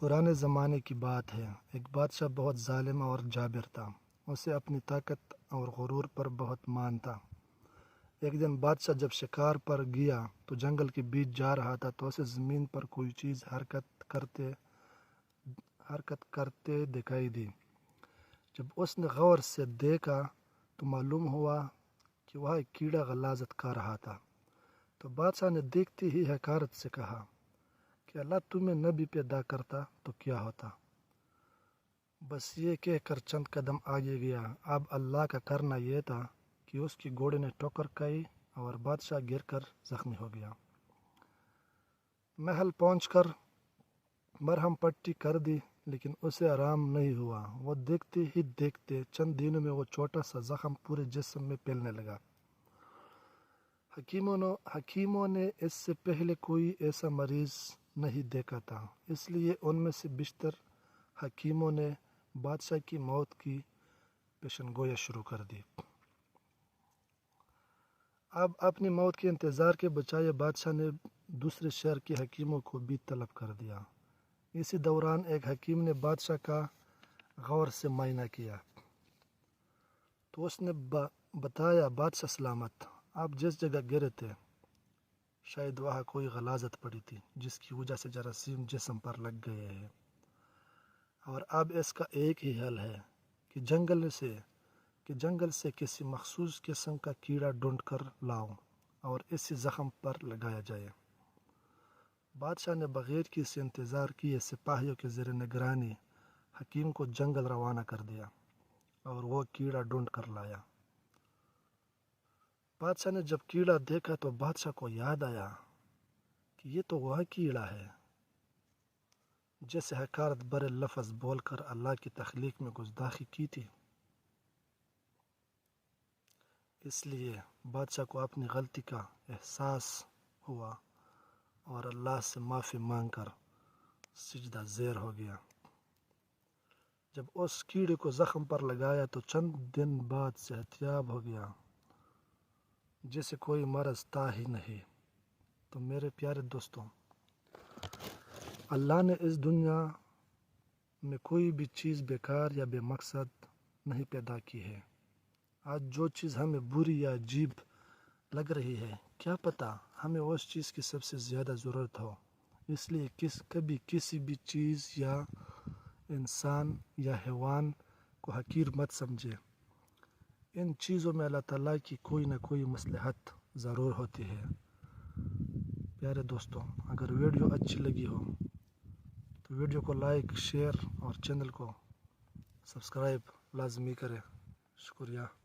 پرانے زمانے کی بات ہے۔ ایک بادشاہ بہت ظالم اور جابر تھا۔ اسے اپنی طاقت اور غرور پر بہت مان تھا۔ ایک دن بادشاہ جب شکار پر گیا تو جنگل کے بیچ جا رہا تھا تو اسے زمین پر کوئی چیز حرکت کرتے دکھائی دی۔ جب اس نے غور سے دیکھا تو معلوم ہوا کہ وہ ایک کیڑا غلاظت کھا رہا تھا۔ تو بادشاہ نے دیکھتے ہی حقارت سے کہا کہ اللہ تمہیں نہ بھی پیدا کرتا تو کیا ہوتا۔ بس یہ کہہ کر چند قدم آگے گیا۔ اب اللہ کا کرنا یہ تھا کہ اس کی گھوڑے نے ٹکر کھائی اور بادشاہ گر کر زخمی ہو گیا۔ محل پہنچ کر مرہم پٹی کر دی لیکن اسے آرام نہیں ہوا۔ وہ دیکھتے ہی دیکھتے چند دنوں میں وہ چھوٹا سا زخم پورے جسم میں پھیلنے لگا۔ حکیموں نے اس سے پہلے کوئی ایسا مریض نہیں دیکھا تھا، اس لیے ان میں سے بیشتر حکیموں نے بادشاہ کی موت کی پیشن گوئی شروع کر دی۔ اب اپنی موت کے انتظار کے بجائے بادشاہ نے دوسرے شہر کے حکیموں کو بھی طلب کر دیا۔ اسی دوران ایک حکیم نے بادشاہ کا غور سے معائنہ کیا تو اس نے بتایا بادشاہ سلامت، آپ جس جگہ گرے تھے شاید وہاں کوئی غلاظت پڑی تھی جس کی وجہ سے جراثیم جسم پر لگ گئے ہیں، اور اب اس کا ایک ہی حل ہے کہ جنگل سے کسی مخصوص قسم کا کیڑا ڈھونڈ کر لاؤ اور اسی زخم پر لگایا جائے۔ بادشاہ نے بغیر کسی انتظار کیے سپاہیوں کے زیر نگرانی حکیم کو جنگل روانہ کر دیا اور وہ کیڑا ڈھونڈ کر لایا۔ بادشاہ نے جب کیڑا دیکھا تو بادشاہ کو یاد آیا کہ یہ تو وہ کیڑا ہے جسے حقارت برے لفظ بول کر اللہ کی تخلیق میں گستاخی کی تھی۔ اس لیے بادشاہ کو اپنی غلطی کا احساس ہوا اور اللہ سے معافی مانگ کر سجدہ زیر ہو گیا۔ جب اس کیڑے کو زخم پر لگایا تو چند دن بعد صحت یاب ہو گیا جسے کوئی مرض تھا ہی نہیں۔ تو میرے پیارے دوستوں، اللہ نے اس دنیا میں کوئی بھی چیز بیکار یا بے مقصد نہیں پیدا کی ہے۔ آج جو چیز ہمیں بری یا عجیب لگ رہی ہے، کیا پتہ ہمیں اس چیز کی سب سے زیادہ ضرورت ہو۔ اس لیے کبھی کسی بھی چیز یا انسان یا حیوان کو حقیر مت سمجھے۔ ان چیزوں میں اللہ تعالیٰ کی کوئی نہ کوئی مصلحت ضرور ہوتی ہے۔ پیارے دوستوں، اگر ویڈیو اچھی لگی ہو تو ویڈیو کو لائک، شیئر اور چینل کو سبسکرائب لازمی کریں۔ شکریہ۔